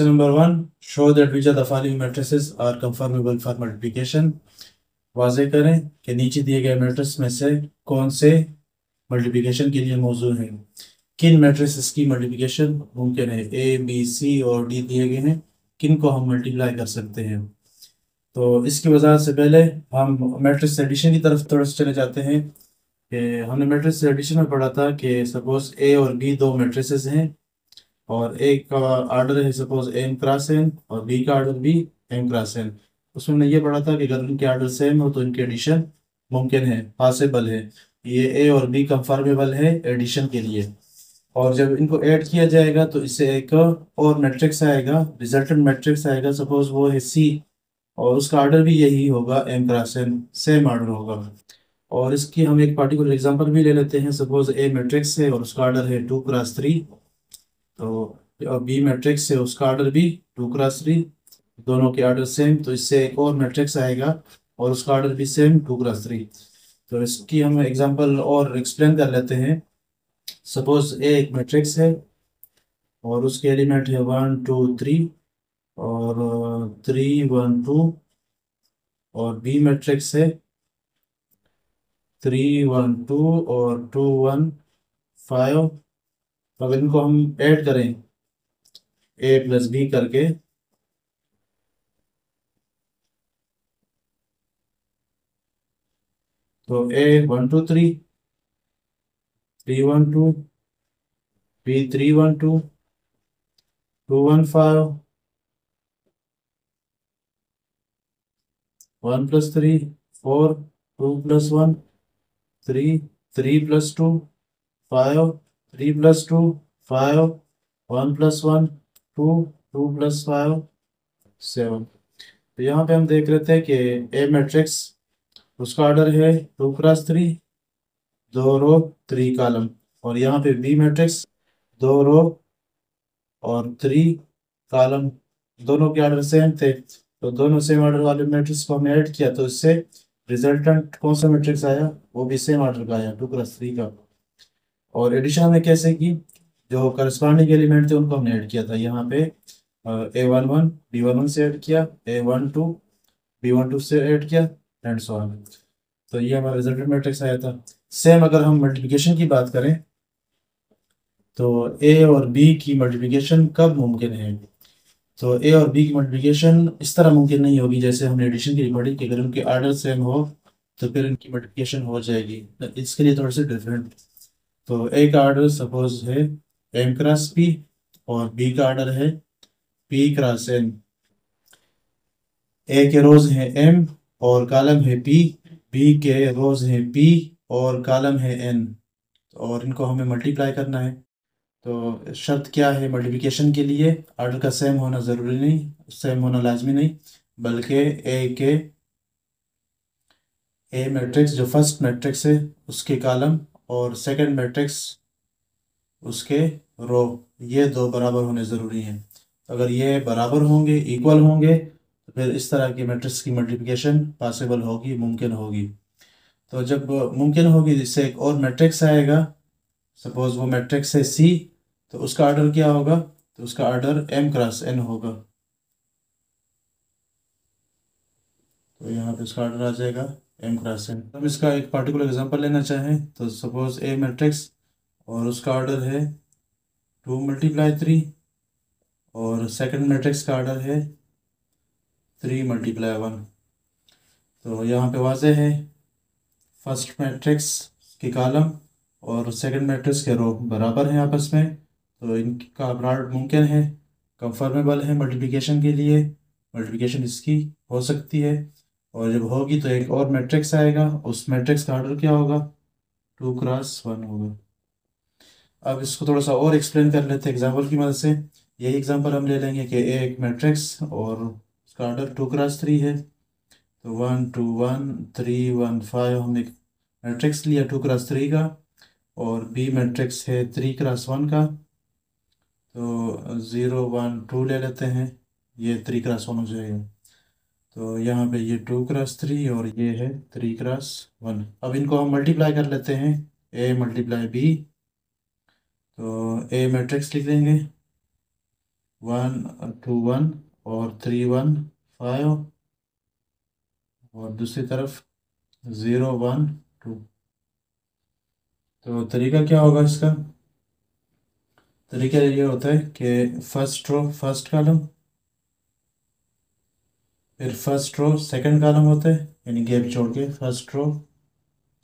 Question number 1, show that which are the following matrices are conformable for multiplication. वाज़ेह करें कि नीचे दिए गए मैट्रिक्स में से कौन से मल्टीप्लिकेशन के लिए मौजूद हैं। किन मैट्रिसेस की मल्टीप्लिकेशन मुमकिन है। ए बी सी और डी दिए गए हैं, किन को हम मल्टीप्लाई कर सकते हैं। तो इसकी वजह से पहले हम मैट्रिक्स एडिशन की तरफ थोड़ा सा चले जाते हैं कि हमने मैट्रिक्स एडिशन में पढ़ा था कि सपोज ए और बी दो मैट्रिसेस हैं और एक का आर्डर है सपोज एम क्रॉस एन और बी का आर्डर भी एम क्रॉस एन। उसमें हमने ये पढ़ा था कि अगर इनके आर्डर सेम हो तो इनके एडिशन मुमकिन है, पॉसिबल है। ये ए और बी कंफर्मेबल है एडिशन के लिए। और जब इनको ऐड किया जाएगा तो इससे एक और मैट्रिक्स आएगा, रिजल्टेंट मैट्रिक्स आएगा, सपोज वो है सी और उसका आर्डर भी यही होगा, M cross N, same order होगा। और इसकी हम एक पार्टिकुलर एग्जांपल भी ले लेते हैं। सपोज ए मैट्रिक्स है और उसका आर्डर है 2 क्रॉस 3। तो बी मैट्रिक्स है, उसका आर्डर भी 2 क्रॉस 3, दोनों के आर्डर सेम, तो इससे एक और मैट्रिक्स आएगा और उसका आर्डर भी सेम 2 क्रॉस 3। तो इसकी हम एग्जांपल और एक्सप्लेन कर लेते हैं। सपोज ए एक मैट्रिक्स है और उसके एलिमेंट है 1 2 3 और 3 1 2, और बी मैट्रिक्स है 3 1 2 और 2 1 5। अगर इनको हम ऐड करें ए प्लस बी करके तो ए 1 2 3, 3 1 2, बी 3 1 2, 2 1 5, 1 + 3 4, 2 + 1 3, 3 + 2 5, 3 + 2 5, 1 + 1 2, 2 + 5 7। तो यहाँ पे हम देख रहे थे कि ए मैट्रिक्स उसका ऑर्डर है 2 क्रॉस 3, 2 रो 3 कॉलम। और यहाँ पे बी मैट्रिक्स 2 रो और 3 कॉलम, दोनों के ऑर्डर सेम थे। तो दोनों सेम ऑर्डर वाले मैट्रिक्स को हमने ऐड किया तो इससे रिजल्टेंट कौन सा मैट्रिक्स आया, वो भी सेम ऑर्डर का आया, 2 क्रॉस 3 का। और एडिशन हमने कैसे की, जो करस्पॉन्डिंग एलिमेंट थे उनको हमने ऐड किया था। यहाँ पे A11 B11 से ऐड किया, A12 B12 से ऐड किया, एंड सो ऑन। तो ये हमारा रिजल्टेंट मैट्रिक्स आया था। सेम अगर हम मल्टीप्लिकेशन की बात करें तो ए और बी की मल्टीप्लिकेशन कब मुमकिन है। तो ए और बी की मल्टीप्लिकेशन इस तरह मुमकिन नहीं होगी जैसे हमने एडिशन की पढ़ी कि अगर उनके आर्डर सेम हो तो फिर इनकी मल्टीप्लिकेशन हो जाएगी। इसके लिए थोड़ा सा डिफरेंट। तो ए का आर्डर सपोज है एम क्रॉस पी और बी का आर्डर है पी क्रॉस एन। ए के रोज हैं एम और कॉलम है पी, बी के रोज हैं पी और कॉलम है एन, और इनको हमें मल्टीप्लाई करना है। तो शर्त क्या है मल्टीप्लिकेशन के लिए, आर्डर का सेम होना ज़रूरी नहीं, सेम होना लाजमी नहीं, बल्कि ए मैट्रिक्स जो फर्स्ट मैट्रिक्स है उसके कॉलम और सेकंड मैट्रिक्स उसके रो, ये दो बराबर होने ज़रूरी हैं। अगर ये बराबर होंगे, इक्वल होंगे, तो फिर इस तरह की मैट्रिक्स की मल्टीप्लिकेशन पॉसिबल होगी, मुमकिन होगी। तो जब मुमकिन होगी इससे एक और मैट्रिक्स आएगा, सपोज वो मैट्रिक्स है सी, तो उसका ऑर्डर क्या होगा, तो उसका ऑर्डर एम क्रॉस एन होगा। तो यहाँ पे उसका ऑर्डर आ जाएगा एम क्रॉस एन। हम इसका एक पार्टिकुलर एग्जांपल लेना चाहें तो सपोज ए मैट्रिक्स और उसका ऑर्डर है 2 × 3 और सेकंड मैट्रिक्स का ऑर्डर है 3 × 1। तो यहाँ पे वाज़ेह है फर्स्ट मैट्रिक्स की कॉलम और सेकंड मैट्रिक्स के रो बराबर हैं आपस में, तो इनका प्रोडक्ट मुमकिन है, कंफर्मेबल है मल्टीप्लिकेशन के लिए, मल्टीप्लिकेशन इसकी हो सकती है। और जब होगी तो एक और मैट्रिक्स आएगा, उस मैट्रिक्स का ऑर्डर क्या होगा, 2 × 1 होगा। अब इसको थोड़ा सा और एक्सप्लेन कर लेते हैं एग्जाम्पल की मदद से। यही एग्जाम्पल हम ले लेंगे कि एक मैट्रिक्स और उसका ऑर्डर 2 × 3 है। तो 1 2 1 3 1 5 हमने मैट्रिक्स लिया 2 × 3 का, और बी मैट्रिक्स है 3 × 1 का। तो 0 1 2 ले लेते हैं, ये 3 × 1 हो जाएगा। तो यहाँ पे ये 2 × 3 और ये है 3 × 1। अब इनको हम मल्टीप्लाई कर लेते हैं, ए मल्टीप्लाई बी। तो ए मैट्रिक्स लिख देंगे 1 2 1 और 3 1 5 और दूसरी तरफ 0 1 2। तो तरीका क्या होगा इसका? तरीका ये होता है कि फर्स्ट रो फर्स्ट कॉलम, फिर फर्स्ट रो सेकंड कॉलम होता है, यानी गैप छोड़ के फर्स्ट रो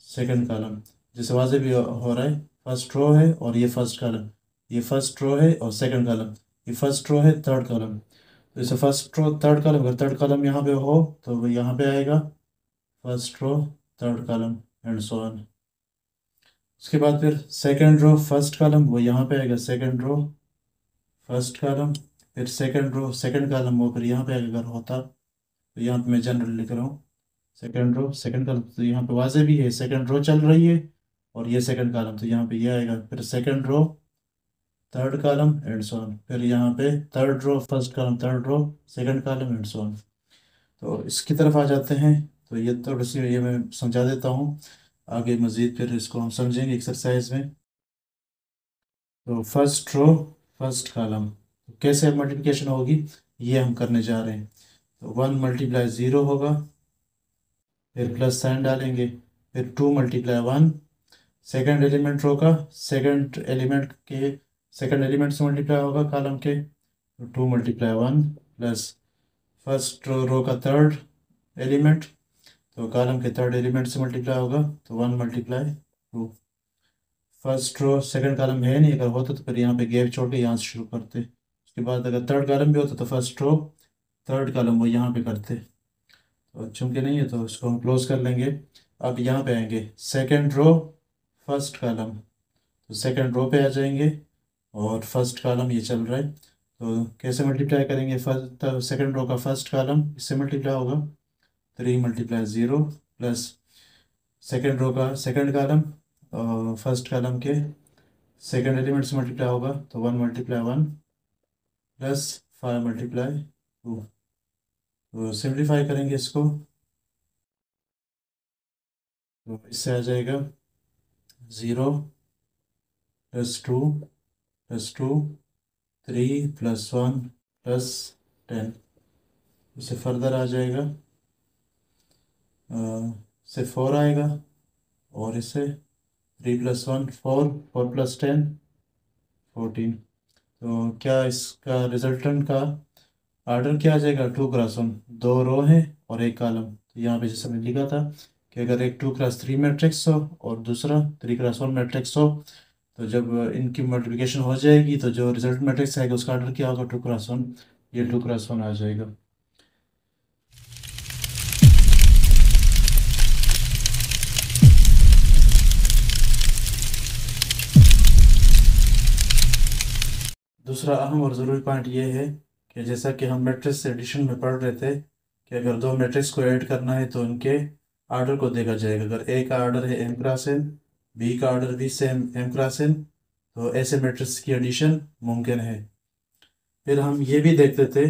सेकंड कॉलम। जैसे वाजे भी हो रहा है, फर्स्ट रो है और ये फर्स्ट कॉलम, ये फर्स्ट रो है और सेकंड कॉलम, ये फर्स्ट रो है थर्ड कॉलम। तो जैसे फर्स्ट रो थर्ड कॉलम, अगर थर्ड कॉलम यहाँ पे हो तो वो यहाँ पे आएगा first row third column and so on. उसके बाद फिर सेकंड रो फर्स्ट कॉलम, वो यहाँ पे आएगा सेकंड रो फर्स्ट कॉलम, फिर सेकंड रो सेकंड कॉलम वो फिर यहाँ पे आएगा अगर होता। तो यहाँ पे मैं जनरल लिख रहा हूँ सेकंड रो सेकंड कॉलम, तो यहाँ पे वाजे भी है सेकंड रो चल रही है और ये सेकंड कॉलम, तो यहाँ पे ये आएगा फिर second row third column and so on, फिर यहाँ पे third row first column third row second column and so on. तो इसकी तरफ आ जाते हैं। तो ये थोड़ी सी ये मैं समझा देता हूँ, आगे मज़ीद फिर इसको हम समझेंगे एक्सरसाइज में। तो फर्स्ट रो फर्स्ट कॉलम कैसे मल्टीप्लिकेशन होगी ये हम करने जा रहे हैं। तो 1 × 0 होगा, फिर प्लस साइन डालेंगे, फिर 2 × 1 सेकंड एलिमेंट रो का सेकंड एलिमेंट के सेकंड एलिमेंट से मल्टीप्लाई होगा कॉलम के, तो 2 × 1 प्लस फर्स्ट रो का थर्ड एलिमेंट, तो कॉलम के थर्ड एलिमेंट से मल्टीप्लाई होगा तो 1 × 2। फर्स्ट रो सेकंड कॉलम है नहीं, अगर होता तो फिर यहाँ पे गैप छोड़ के यहाँ से शुरू करते। उसके बाद अगर थर्ड कॉलम भी होता तो फर्स्ट रो थर्ड कॉलम वो यहाँ पे करते। तो चूंकि नहीं है तो इसको हम क्लोज कर लेंगे। अब यहाँ पे आएंगे सेकंड रो फर्स्ट कॉलम, तो सेकंड रो पे आ जाएंगे और फर्स्ट कॉलम ये चल रहा है, तो कैसे मल्टीप्लाई करेंगे? फर्स्ट सेकंड रो का फर्स्ट कॉलम इससे मल्टीप्लाई होगा 3 × 0 प्लस सेकंड रो का सेकंड कॉलम फर्स्ट कॉलम के सेकंड एलिमेंट से मल्टीप्लाई होगा तो 1 × 1 प्लस 5 × 2। तो सिंप्लीफाई करेंगे इसको, तो इससे आ जाएगा 0 + 2 + 2 3 + 1 + 10। इससे फर्दर आ जाएगा से 4 आएगा और इससे 3 + 1 4 4 + 10 14। तो क्या इसका रिजल्टेंट का ऑर्डर क्या आ जाएगा? 2 × 1, दो रो है और एक कॉलम। तो यहाँ पे जैसे मैंने लिखा था कि अगर एक 2 × 3 मैट्रिक्स हो और दूसरा 3 × 1 मैट्रिक्स हो, तो जब इनकी मल्टीप्लिकेशन हो जाएगी तो जो रिजल्ट मैट्रिक्स आएगा उसका ऑर्डर क्या होगा? 2 × 1। ये 2 × 1 आ जाएगा। दूसरा अहम और ज़रूरी पॉइंट ये है कि जैसा कि हम मैट्रिक्स एडिशन में पढ़ रहे थे कि अगर दो मैट्रिक्स को ऐड करना है तो उनके आर्डर को देखा जाएगा। अगर ए का आर्डर है m×n, बी का आर्डर भी सेम m×n, तो ऐसे मैट्रिक्स की एडिशन मुमकिन है। फिर हम ये भी देखते थे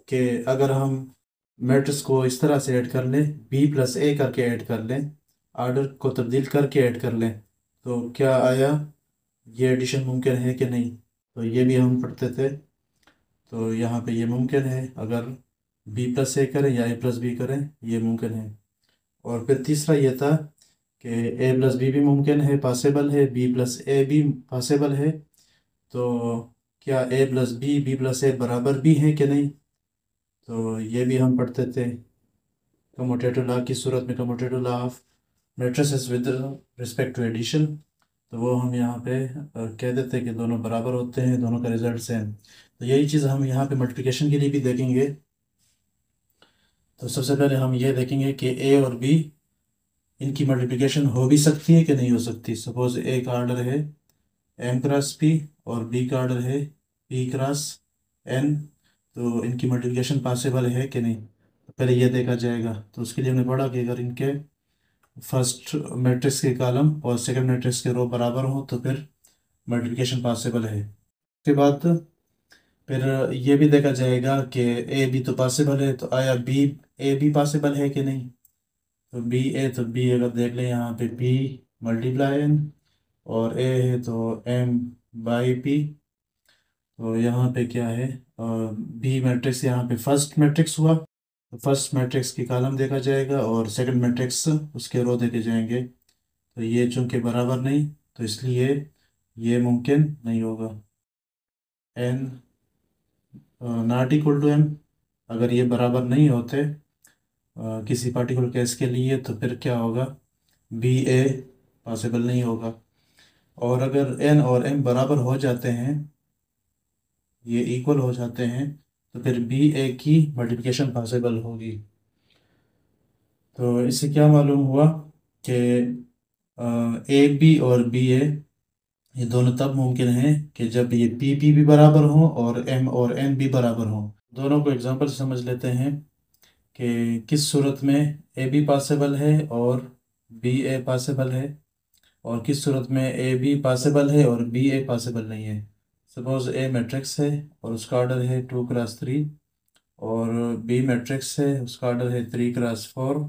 कि अगर हम मैट्रिक्स को इस तरह से ऐड कर लें, b+a करके ऐड कर लें, आर्डर को तब्दील करके ऐड कर लें, तो क्या आया ये एडिशन मुमकिन है कि नहीं? तो ये भी हम पढ़ते थे। तो यहाँ पे ये मुमकिन है, अगर b+a करें या a+b करें ये मुमकिन है। और फिर तीसरा ये था कि a+b भी मुमकिन है, पॉसिबल है, b+a भी पॉसिबल है। तो क्या a+b b+a बराबर भी है कि नहीं? तो ये भी हम पढ़ते थे कम्यूटेटिव लॉ की सूरत में, commutative law of matrices with respect to addition. तो वो हम यहाँ पे कह देते हैं कि दोनों बराबर होते हैं, दोनों का रिजल्ट सेम। तो यही चीज़ हम यहाँ पे मल्टीप्लिकेशन के लिए भी देखेंगे। तो सबसे पहले हम ये देखेंगे कि ए और बी इनकी मल्टीप्लिकेशन हो भी सकती है कि नहीं हो सकती। सपोज ए का ऑर्डर है m×p और बी का ऑर्डर है p×n, तो इनकी मल्टीप्लिकेशन पॉसिबल है कि नहीं, तो पहले ये देखा जाएगा। तो उसके लिए हमने पढ़ा कि अगर इनके फर्स्ट मैट्रिक्स के कॉलम और सेकंड मैट्रिक्स के रो बराबर हो तो फिर मल्टीप्लिकेशन पॉसिबल है। उसके बाद फिर ये भी देखा जाएगा कि ए बी तो पॉसिबल है, तो आया बी ए बी पॉसिबल है कि नहीं। तो बी ए, तो बी अगर देख लें यहाँ पे बी × n और ए है तो m/p, तो यहाँ पे क्या है, बी मैट्रिक्स यहाँ पे फर्स्ट मैट्रिक्स हुआ, तो फर्स्ट मैट्रिक्स की कॉलम देखा जाएगा और सेकंड मैट्रिक्स उसके रो देखे जाएंगे। तो ये चूंकि बराबर नहीं, तो इसलिए ये मुमकिन नहीं होगा। N not equal to M, अगर ये बराबर नहीं होते किसी पार्टिकुलर केस के लिए, तो फिर क्या होगा, बी ए पॉसिबल नहीं होगा। और अगर एन और एम बराबर हो जाते हैं, ये इक्वल हो जाते हैं, तो फिर बी ए की मल्टीप्लिकेशन पॉसिबल होगी। तो इससे क्या मालूम हुआ कि ए बी और बी ए ये दोनों तब मुमकिन है कि जब ये पी पी भी बराबर हों और एम और एन भी बराबर हों। दोनों को एग्जांपल से समझ लेते हैं कि किस सूरत में ए बी पॉसिबल है और बी ए पॉसिबल है, और किस सूरत में ए बी पॉसिबल है और बी ए पॉसिबल नहीं है। सपोज ए मैट्रिक्स है और उसका ऑर्डर है 2x3, और बी मैट्रिक्स है उसका ऑर्डर है 3x4।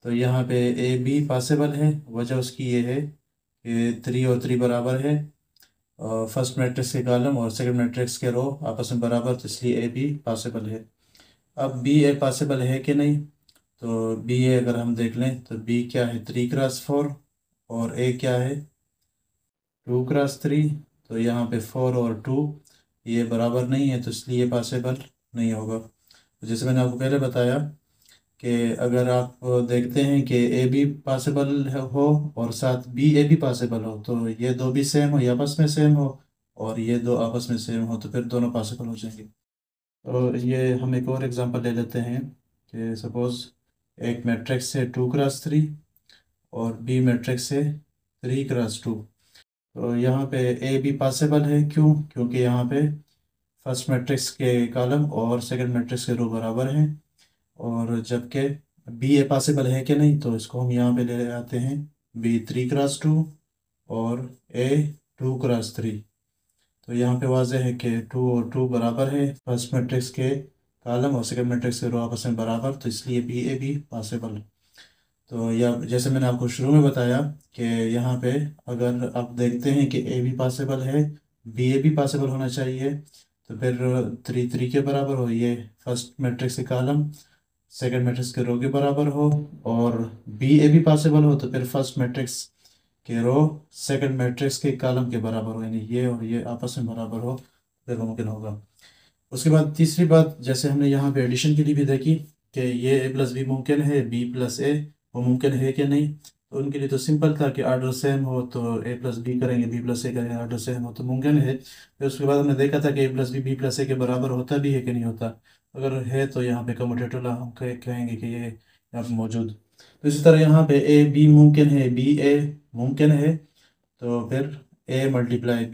तो यहाँ पे ए बी पॉसिबल है, वजह उसकी ये है कि 3 और 3 बराबर है, फर्स्ट मैट्रिक्स के कॉलम और सेकंड मैट्रिक्स के रो आपस में बराबर, तो इसलिए ए बी पॉसिबल है। अब बी ए पॉसिबल है कि नहीं, तो बी ए अगर हम देख लें तो बी क्या है 3x4, और ए क्या है 2x3। तो यहाँ पे 4 और 2 ये बराबर नहीं है, तो इसलिए पॉसिबल नहीं होगा। तो जैसे मैंने आपको पहले बताया कि अगर आप देखते हैं कि ए बी पॉसिबल हो और साथ बी ए भी पॉसिबल हो, तो ये दो भी सेम हो, ये आपस में सेम हो, और ये दो आपस में सेम हो, तो फिर दोनों पॉसिबल हो जाएंगे। और ये हम एक और एग्जांपल ले लेते हैं कि सपोज़ एक मैट्रिक्स है 2x3 और बी मैट्रिक्स है 3x2। तो यहाँ पे ए बी पॉसिबल है, क्यों, क्योंकि यहाँ पे फर्स्ट मैट्रिक्स के कॉलम और सेकंड मैट्रिक्स के रो बराबर हैं। और जबकि बी ए पॉसिबल है कि नहीं, तो इसको हम यहाँ पे ले आते हैं बी 3x2 और ए 2x3। तो यहाँ पे वाजह है कि 2 और 2 बराबर है, फर्स्ट मैट्रिक्स के कॉलम और सेकंड मैट्रिक्स के रो आपस में बराबर, तो इसलिए बी ए भी पॉसिबल। तो या जैसे मैंने आपको शुरू में बताया कि यहाँ पे अगर आप देखते हैं कि ए भी पॉसिबल है, बी ए भी पॉसिबल होना चाहिए, तो फिर 3 3 के बराबर हो, ये फर्स्ट मैट्रिक्स के कॉलम सेकंड मैट्रिक्स के रो के बराबर हो, और बी ए भी पॉसिबल हो, तो फिर फर्स्ट मैट्रिक्स के रो सेकंड मैट्रिक्स के कॉलम के बराबर हो, यानी ये और ये आपस में बराबर हो, फिर मुमकिन होगा। उसके बाद तीसरी बात, जैसे हमने यहाँ पे एडिशन के लिए भी देखी कि ये ए प्लस बी मुमकिन है, बी प्लस ए वो मुमकिन है कि नहीं, तो उनके लिए तो सिंपल था कि ऑर्डर सेम हो तो ए प्लस बी करेंगे, बी प्लस ए करेंगे, ऑर्डर सेम हो तो मुमकिन है। फिर उसके बाद हमने देखा था कि ए प्लस बी प्लस ए के बराबर होता भी है कि नहीं होता। अगर है तो यहाँ पे कम्यूटेटर हम कहेंगे कि ये यहाँ पे मौजूद। तो इसी तरह यहाँ पे ए बी मुमकिन है, बी ए मुमकिन है, तो फिर ए मल्टीप्लाई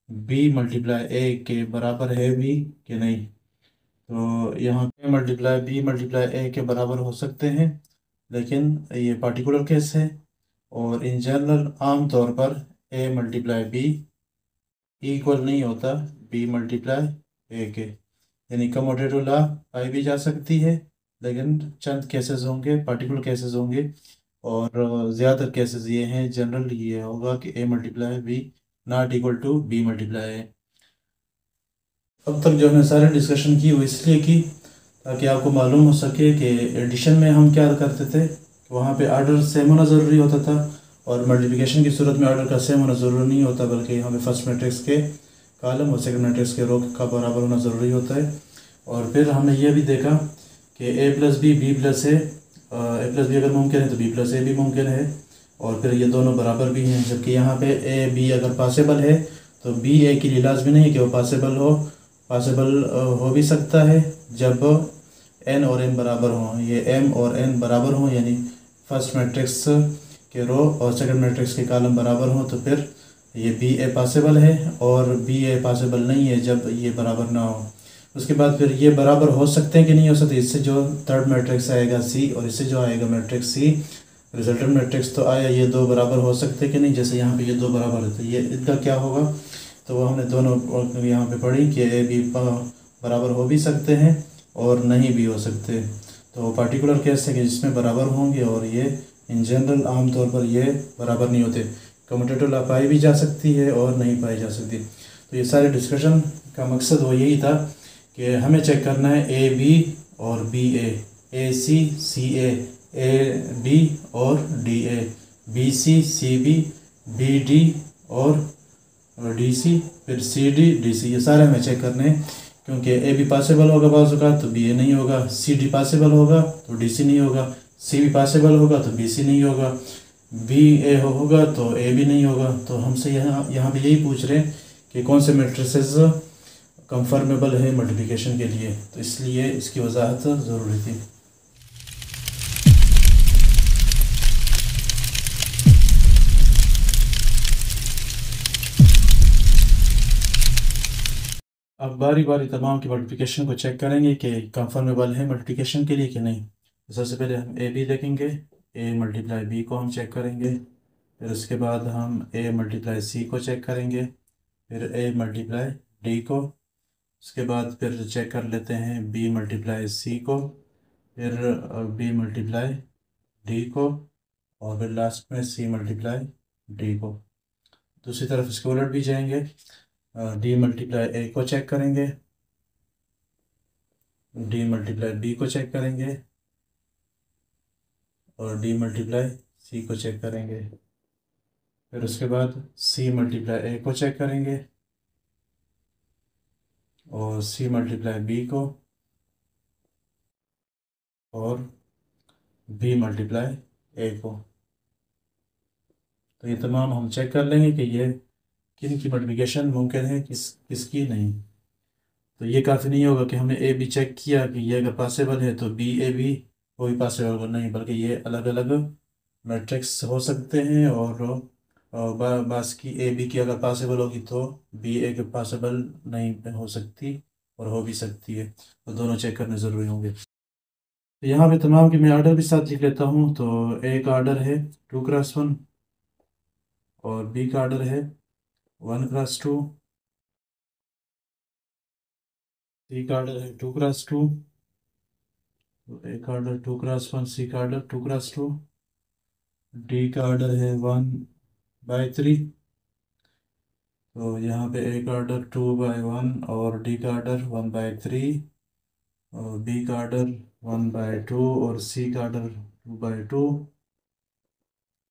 बी मल्टीप्लाई ए के बराबर है भी कि नहीं। तो यहाँ पे मल्टीप्लाई बी मल्टीप्लाई ए के बराबर हो सकते हैं, लेकिन ये पार्टिकुलर केस है। और इन जनरल आम तौर पर ए मल्टीप्लाई बी इक्वल नहीं होता बी मल्टीप्लाई ए के, यानी कमोटेटिव लॉ पाई भी जा सकती है, लेकिन चंद केसेस होंगे, पार्टिकुलर केसेस होंगे, और ज़्यादातर केसेस ये हैं, जनरल ये होगा कि A multiply B not equal to B multiply A. अब तक जो हमने सारे डिस्कशन की वो इसलिए की ताकि आपको मालूम हो सके कि एडिशन में हम क्या करते थे, वहाँ पे ऑर्डर सेम होना ज़रूरी होता था, और मल्टीप्लिकेशन की सूरत में ऑर्डर का सेम होना ज़रूरी नहीं होता, बल्कि हमें फर्स्ट मैट्रिक्स के कॉलम और सेकंड मैट्रिक्स के रो का बराबर होना ज़रूरी होता है। और फिर हमने ये भी देखा कि ए प्लस बी प्लस ए प्लस बी अगर मुमकिन है तो बी प्लस ए भी मुमकिन है, और फिर ये दोनों बराबर भी हैं। जबकि यहाँ पे ए बी अगर पॉसिबल है तो बी ए के लिए लाजमी नहीं है कि वो पॉसिबल हो भी सकता है जब एन और एन बराबर हों, ये एम और एन बराबर हों, यानी फर्स्ट मैट्रिक्स के रो और सेकंड मैट्रिक्स के कॉलम बराबर हों, तो फिर ये बी ए पॉसिबल है, और बी ए पॉसिबल नहीं है जब ये बराबर ना हो। उसके बाद फिर ये बराबर हो सकते हैं कि नहीं हो सकते, इससे जो थर्ड मैट्रिक्स आएगा सी और इससे जो आएगा मैट्रिक्स सी, रिजल्टेंट मैट्रिक्स तो आया, ये दो बराबर हो सकते हैं कि नहीं, जैसे यहाँ पे ये दो बराबर है तो ये इनका क्या होगा। तो वो हमने दोनों यहाँ पे पढ़ी कि ए बी बराबर हो भी सकते हैं और नहीं भी हो सकते। तो पार्टिकुलर केस है कि जिसमें बराबर होंगे, और ये इन जनरल आम तौर पर ये बराबर नहीं होते। कम्यूटेटिव लॉ पाई भी जा सकती है और नहीं पाई जा सकती। तो ये सारे डिस्कशन का मकसद वो यही था कि हमें चेक करना है ए बी और B A C A B और D A, B C B, B D और डी सी, फिर सी डी सी, ये सारे हमें चेक करने हैं। क्योंकि ए बी पॉसिबल होगा बाज़ औक़ात तो बी ए नहीं होगा, सी डी पॉसिबल होगा तो डी सी नहीं होगा, सी भी पॉसिबल होगा तो बी सी नहीं होगा, बी ए होगा तो ए भी नहीं होगा। तो हमसे यहाँ पे यही पूछ रहे हैं कि कौन से मैट्रिसेस कंफर्मेबल है मल्टीप्लिकेशन के लिए, तो इसलिए इसकी वजाहत ज़रूरी थी। अब बारी बारी तमाम की मल्टीप्लिकेशन को चेक करेंगे कि कंफर्मेबल है मल्टीप्लिकेशन के लिए कि नहीं। तो सबसे पहले हम ए बी देखेंगे, ए मल्टीप्लाई बी को हम चेक करेंगे, फिर उसके बाद हम ए मल्टीप्लाई सी को चेक करेंगे, फिर ए मल्टीप्लाई डी को, उसके बाद फिर चेक कर लेते हैं बी मल्टीप्लाई सी को, फिर बी मल्टीप्लाई डी को, और फिर लास्ट में सी मल्टीप्लाई डी को। दूसरी तरफ इसके उलट भी जाएंगे, डी मल्टीप्लाई ए को चेक करेंगे, डी मल्टीप्लाई बी को चेक करेंगे, और डी मल्टीप्लाई सी को चेक करेंगे, फिर उसके बाद सी मल्टीप्लाई ए को चेक करेंगे, और सी मल्टीप्लाई बी को, और बी मल्टीप्लाई ए को। तो ये तमाम हम चेक कर लेंगे कि ये किन की मल्टीप्लिकेशन मुमकिन है, किसकी नहीं। तो ये काफ़ी नहीं होगा कि हमने ए बी चेक किया कि ये अगर पॉसिबल है तो बी ए बी वो भी पॉसिबल होगा, नहीं, बल्कि ये अलग अलग मैट्रिक्स हो सकते हैं, और बास की ए बी की अगर पॉसिबल होगी तो बी ए के पॉसिबल नहीं हो सकती, और हो भी सकती है, तो दोनों चेक करने ज़रूरी होंगे। तो यहाँ पे तमाम की मैं आर्डर भी साथ लिख लेता हूँ। तो ए का आर्डर है 2x1, और बी का आर्डर है 1x2, सी का आर्डर है 2x2, तो ए का आर्डर 2x1, सी का आर्डर 2x2, डी का आर्डर है 1/3, तो यहाँ पे ए का आर्डर 2/1 और डी का आर्डर 1/3, और बी का आर्डर 1/2 और सी का आर्डर 2/2,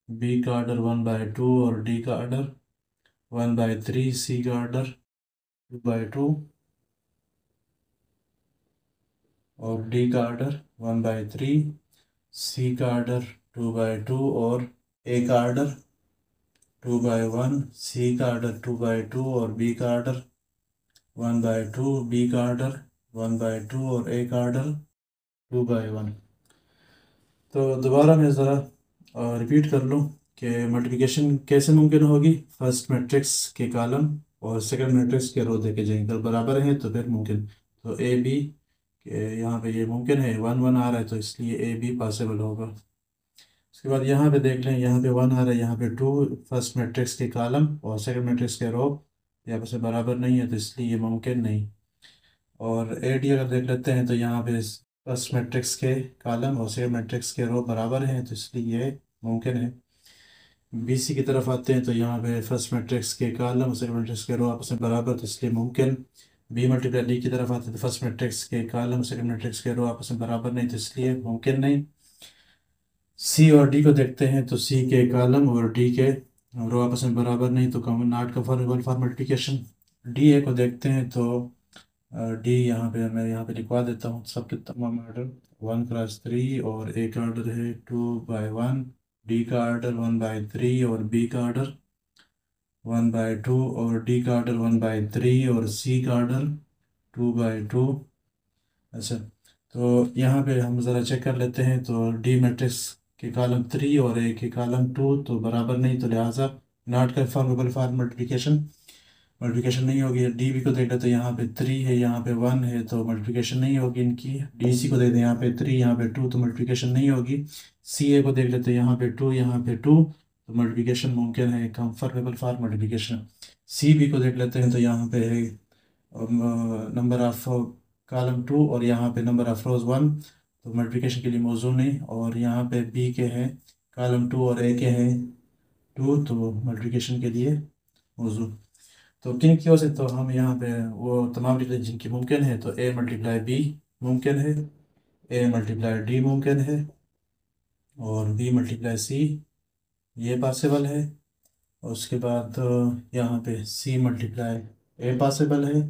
बी का आर्डर 1/2 और डी का आर्डर 1/3, सी का आर्डर 2/2 और डी का आर्डर 1/3, सी का आर्डर 2/2 और ए का आर्डर 2/1, सी का आर्डर 2/2 और बी का आर्डर 1/2, बी का आर्डर 1/2 और ए का आर्डर 2/1। तो दोबारा मैं ज़रा रिपीट कर लूँ कि मल्टीप्लिकेशन कैसे मुमकिन होगी। फर्स्ट मैट्रिक्स के कॉलम और सेकंड मैट्रिक्स के रो देखे जाएंगे, अगर बराबर हैं तो फिर मुमकिन। तो ए बी के यहाँ पे ये मुमकिन है, 1 1 आ रहा है तो इसलिए ए बी पॉसिबल होगा। उसके बाद यहाँ पे देख लें, यहाँ पे 1 आ रहा है, यहाँ पे 2, फर्स्ट मैट्रिक्स के कॉलम और सेकंड मैट्रिक्स के रो यहाँ पे बराबर नहीं है, तो इसलिए ये मुमकिन नहीं। और ए डी अगर देख लेते हैं तो यहाँ पे फर्स्ट मैट्रिक्स के कॉलम और सेकंड मैट्रिक्स के रो बराबर हैं, तो इसलिए ये मुमकिन है। बी सी की तरफ आते हैं तो यहाँ पे फर्स्ट मैट्रिक्स के कॉलम और सेकंड मैट्रिक्स के रो आपस में बराबर, तो इसलिए मुमकिन। बी मल्टीप्लाई डी की तरफ आते हैं तो फर्स्ट मैट्रिक्स के कॉलम सेकंड मैट्रिक्स के रो आपस में बराबर नहीं, तो इसलिए मुमकिन नहीं। सी और डी को देखते हैं तो सी के कॉलम और डी के रो आपस में बराबर नहीं, तो not confirmable for multiplication. D A को देखते हैं तो डी यहाँ पे मैं यहाँ पे लिखवा देता हूँ सबके तमाम ऑर्डर। 1x3 और ए का ऑर्डर है 2/1, डी का ऑर्डर 1/3 और बी का ऑर्डर 1/2 और डी का ऑर्डर 1/3 और सी का ऑर्डर 2/2। अच्छा, तो यहाँ पे हम ज़रा चेक कर लेते हैं। तो डी मैट्रिक्स के कॉलम 3 और ए के कॉलम 2 तो बराबर नहीं, तो लिहाजा नॉट कंफर्मेबल फॉर मल्टीप्लिकेशन नहीं होगी। डी बी को देख लेते हैं, यहाँ पे 3 है, यहाँ पे 1 है, तो मल्टीप्लिकेशन नहीं होगी इनकी। डी सी को देखते हैं, यहाँ पे 3 यहाँ पे 2, तो मल्टीप्लिकेशन नहीं होगी। सी ए को देख लेते हैं, यहाँ पे 2 यहाँ पे 2, तो मल्टीप्लिकेशन मुमकिन है, conformable for multiplication. C B को देख लेते हैं तो यहाँ पे है नंबर ऑफ कॉलम 2 और यहाँ पे नंबर ऑफ रोज 1, तो मल्टीप्लिकेशन के लिए मौजू नहीं। और यहाँ पे बी के हैं कॉलम 2 और ए के हैं 2, तो मल्टीप्लिकेशन के लिए मौजू। तो किन की वजह से, तो हम यहाँ पे वो तमाम डिग्री जिनकी मुमकिन है, तो ए मल्टीप्लाई बी मुमकिन है, ए मल्टीप्लाई डी मुमकिन है, और बी मल्टीप्लाई सी ये पॉसिबल है। और उसके बाद यहाँ पे सी मल्टीप्लाई ए पॉसिबल है,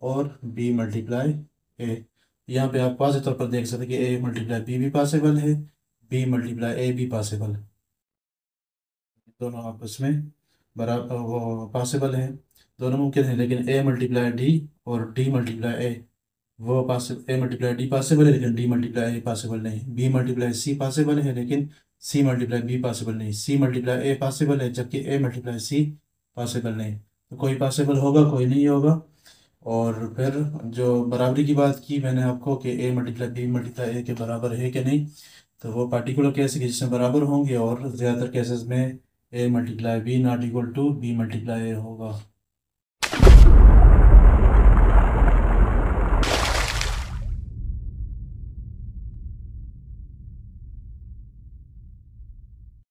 और बी मल्टीप्लाई ए। यहाँ पे आप वाज़ेह तौर पर देख सकते हैं कि ए मल्टीप्लाई बी भी पॉसिबल है, बी मल्टीप्लाई ए भी पॉसिबल है। दोनों आपस में बराबर वो पॉसिबल है, दोनों मुमकिन है, लेकिन ए मल्टीप्लाई डी और डी मल्टीप्लाई ए वो possible, A multiply D possible है लेकिन डी मल्टीप्लाई ए पॉसिबल नहीं, बी मल्टीप्लाई सी पॉसिबल है लेकिन सी मल्टीप्लाई बी पॉसिबल नहीं, सी मल्टीप्लाई ए पॉसिबल है जबकि ए मल्टीप्लाई सी पॉसिबल नहीं। तो कोई पॉसिबल होगा, कोई नहीं होगा। और फिर जो बराबरी की बात की मैंने आपको कि ए मल्टीप्लाई बी मल्टीप्लाई ए के बराबर है कि नहीं, तो वो पार्टिकुलर केस है कि जिसमें बराबर होंगे, और ज़्यादातर केसेस में A multiply B not equal to B multiply A होगा।